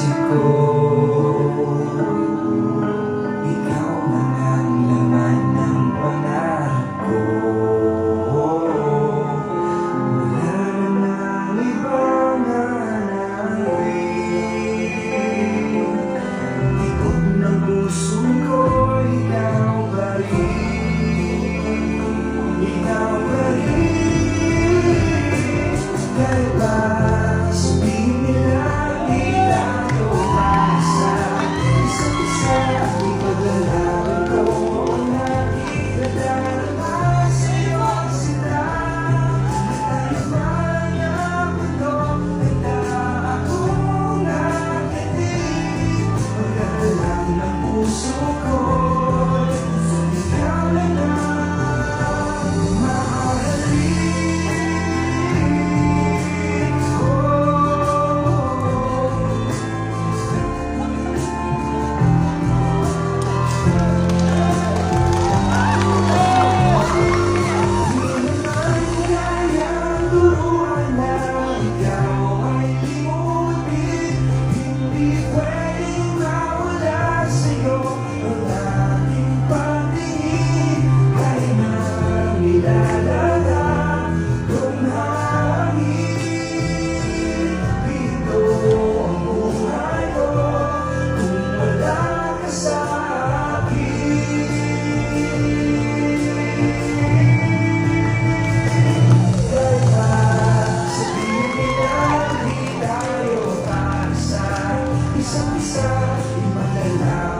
isip ko, ikaw na ang laman ng pangarap ko. Wala nang ibang hanapin. Ikot ng puso ko, ikaw pa rin. Ikaw pa rin. Kahit ba sabihin nila di tayo masa, isa't isa ipaglalaro ko ang aking nadarama sa'yo ang sila. Tayo man ang mundo, handa akong nakitig. Pagkakalang ng puso ko, ikaw lang ang mahalin. Isang-isa, di madala